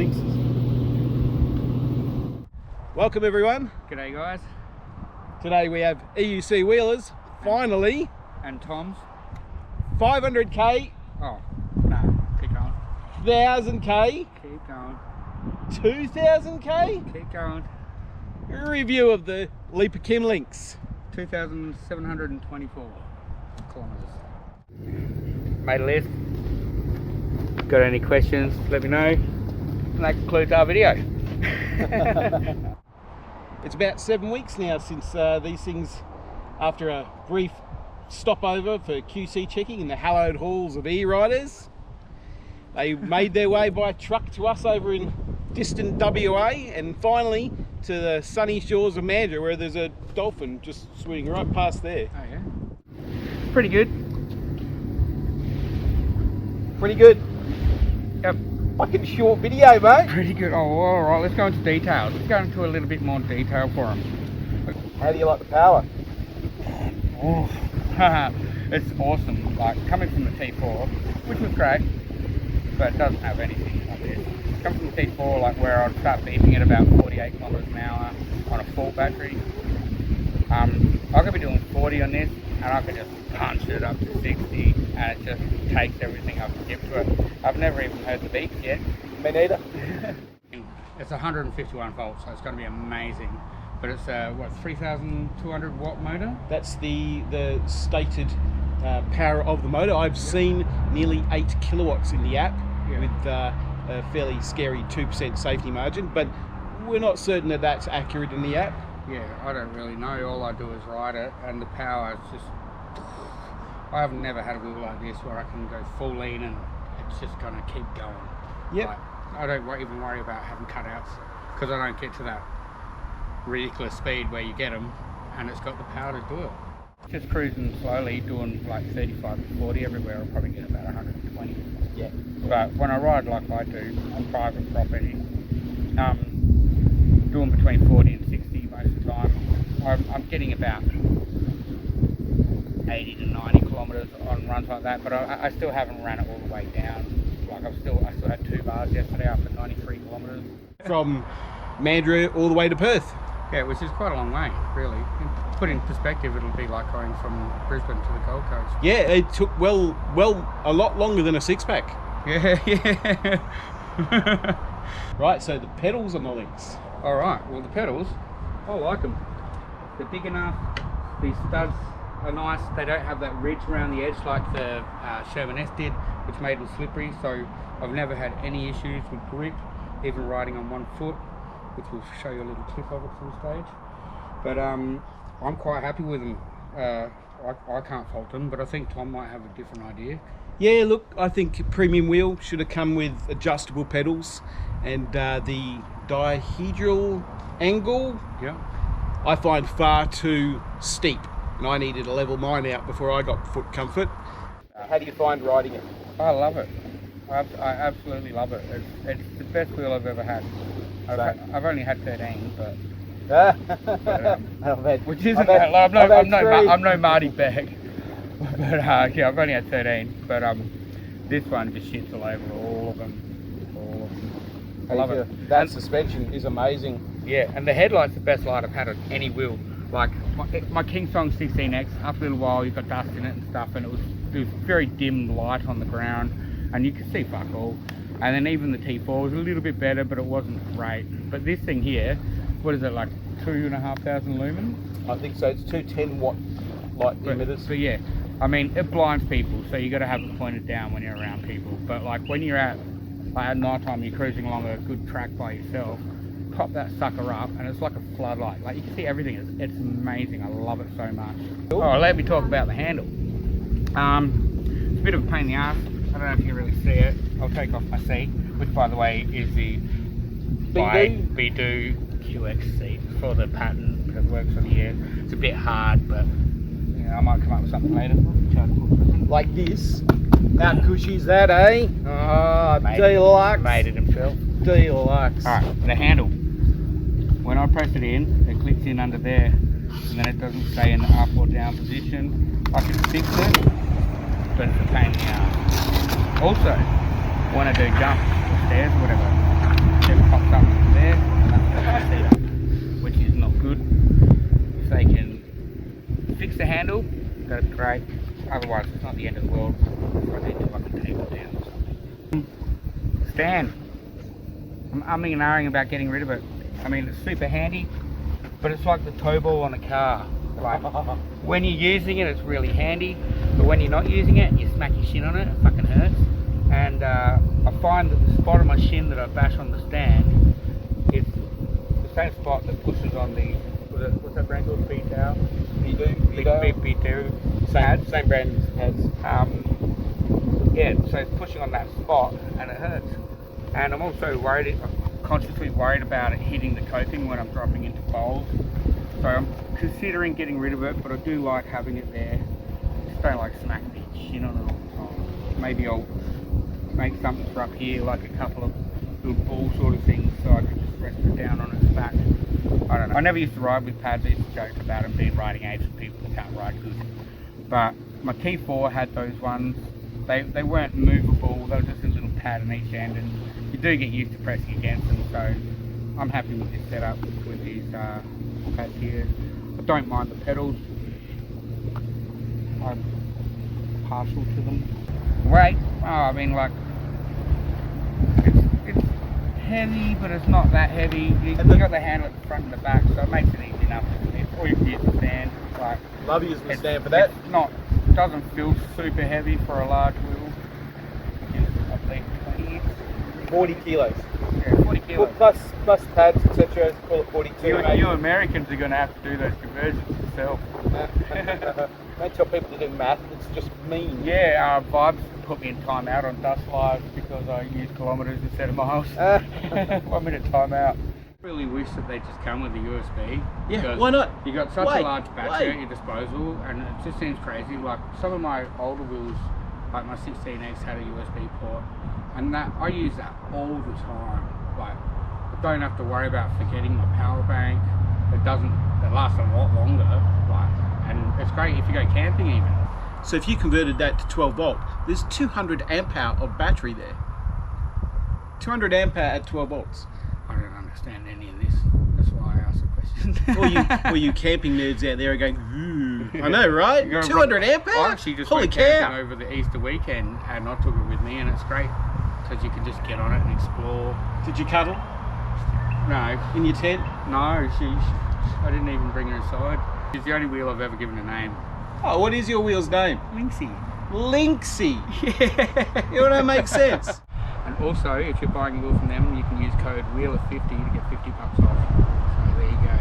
lynxes. Welcome everyone. G'day guys. Today we have EUC wheelers, finally. And Tom's. 500k, Oh, no, keep going. 1000k, Keep going. 2000k. Keep going. A review of the Leaper Kim Lynx. 2,724 kilometers. Made a list. Got any questions, let me know. And that concludes our video. It's about 7 weeks now since these things, after a brief stopover for QC checking in the hallowed halls of e-riders, they made their way by truck to us over in distant WA, and finally to the sunny shores of Mandurah, where there's a dolphin just swimming right past there. Oh yeah? Pretty good. Pretty good. Yep. Fucking short video, mate. Pretty good. Oh, alright, let's go into details. Let's go into a little bit more detail for them. How do you like the power? Oh, it's awesome. Like, coming from the T4, which was great, but it doesn't have anything like this. Coming from the T4, like where I'd start beeping at about 48 kilometers an hour on a full battery. I could be doing 40 on this, and I could just punch it up to 60, and it just takes everything I can give to it. I've never even heard the beep yet. Me neither. It's 151 volts, so it's going to be amazing. But it's a, what, 3,200 watt motor? That's the stated power of the motor. I've seen nearly 8 kilowatts in the app, with a fairly scary 2% safety margin, but we're not certain that that's accurate in the app. Yeah, I don't really know. All I do is ride it, and the power is just... I've never had a wheel like this where I can go full lean and it's just going to keep going. Yep. Like, I don't even worry about having cutouts, because I don't get to that ridiculous speed where you get them, and it's got the power to do it. Just cruising slowly, doing like 35 to 40 everywhere, I'll probably get about 120. Yeah. But when I ride like I do on private property, doing between 40 and 60 most of the time, I'm getting about 80 to 90 kilometers on runs like that, but I still haven't ran it all the way down. Like I still had 2 bars yesterday after 93 kilometers. From Mandurah all the way to Perth. Yeah, which is quite a long way, really. Put in perspective, it'll be like going from Brisbane to the Gold Coast. Yeah, it took well a lot longer than a 6-pack. Yeah, yeah. Right, so the pedals on the Lynx. All right, well the pedals, I like them. They're big enough, these studs are nice, they don't have that ridge around the edge like the Sherman S did, which made them slippery, so I've never had any issues with grip, even riding on one foot, which will show you a little clip of it from stage. But I'm quite happy with them. I can't fault them, but I think Tom might have a different idea. Yeah, look, I think premium wheel should have come with adjustable pedals, and the dihedral angle, Yeah. I find far too steep, and I needed to level mine out before I got foot comfort. How do you find riding it? I love it. I absolutely love it. It's the best wheel I've ever had. I've only had 13, but which isn't that low. I'm no Marty Beck, but yeah, I've only had 13. But this one just shits all over all of them. I love it. That suspension is amazing. Yeah, and the headlight's the best light I've had on any wheel. Like my Kingsong 16X, after a little while you got dust in it and stuff, and it was very dim light on the ground, and you could see fuck all. And then even the T4 was a little bit better, but it wasn't great. But this thing here, what is it, like 2,500 lumens? I think so. It's 210 watt light emitters. But yeah, I mean, it blinds people, so you got to have it pointed down when you're around people. But like when you're at night time, you're cruising along a good track by yourself, pop that sucker up, and it's like a floodlight. Like you can see everything. It's amazing. I love it so much. Cool. Oh, let me talk about the handle. It's a bit of a pain in the ass. I don't know if you can really see it. I'll take off my seat, which by the way is the Beidou QX seat for the pattern, because it works for the air. It's a bit hard, but you know, I might come up with something later. Like this. How cushy is that, eh? Oh, deluxe. Made it himself. Deluxe. Alright, the handle. When I press it in, it clicks in under there, and then it doesn't stay in the up or down position. I can fix it, but it's a pain in the ass. Also, when I do jumps or stairs or whatever, pops up from there, and that's the seat up, which is not good. If they can fix the handle, that's great. Otherwise, it's not the end of the world. I need to fucking tape it down or something. Stand. I'm umming and ahhing about getting rid of it. I mean, it's super handy, but it's like the tow ball on a car. Like, when you're using it, it's really handy, but when you're not using it and you smack your shin on it, it fucking hurts. And I find that the spot on my shin that I bash on the stand is the same spot that pushes on the, what's that brand called? B-Tow? B2 pads. Same brand as pads. Yeah, so it's pushing on that spot and it hurts. And I'm also consciously worried about it hitting the coping when I'm dropping into bowls. So I'm considering getting rid of it, but I do like having it there. Just don't like smacking the shin on it all the time. Maybe I'll make something for up here, like a couple of little ball sort of things, so I can just rest it down on its back. I don't know. I never used to ride with pads. I used to joke about them being riding aids for people who can't ride good. But my T4 had those ones. They weren't movable. They were just a little pad in each end, and you do get used to pressing against them. So I'm happy with this setup with these pads here. I don't mind the pedals. I'm partial to them. Weight, I mean, like, it's heavy, but it's not that heavy. You got the handle at the front and the back, so it makes it easy enough to lift. Or you can use the stand. Like, Love using the stand for that. It doesn't feel super heavy for a large wheel. I believe 40 kilos. Yeah, 40 kilos. Well, plus pads, etc. Call it 42. You Americans are going to have to do those conversions yourself. Don't tell people to do math, it's just mean. Yeah, Vibes put me in timeout on Dust Live because I used kilometres instead of miles. 1 minute timeout. I really wish that they just come with a USB. Yeah, why not? You got such a large battery at your disposal, and it just seems crazy. Like some of my older wheels, like my 16X had a USB port, and that I use that all the time. Like I don't have to worry about forgetting my power bank. It lasts a lot longer. Like, and it's great if you go camping even. So if you converted that to 12 volt, there's 200 amp hour of battery there. 200 amp hour at 12 volts. I don't understand any of this. That's why I asked the question. All you camping nerds out there are going, ooh. I know, right? 200 amp hour? I actually just Holy went cow. camping over the Easter weekend, and I took it with me, and it's great because you can just get on it and explore. Did you cuddle No, in your tent? no, I didn't even bring her inside. She's the only wheel I've ever given a name. Oh, what is your wheel's name? Lynxy. Lynxy. Yeah. You know, that makes sense. And also, if you're buying a wheel from them, you can use code WHEELER50 to get $50 off. So there you go.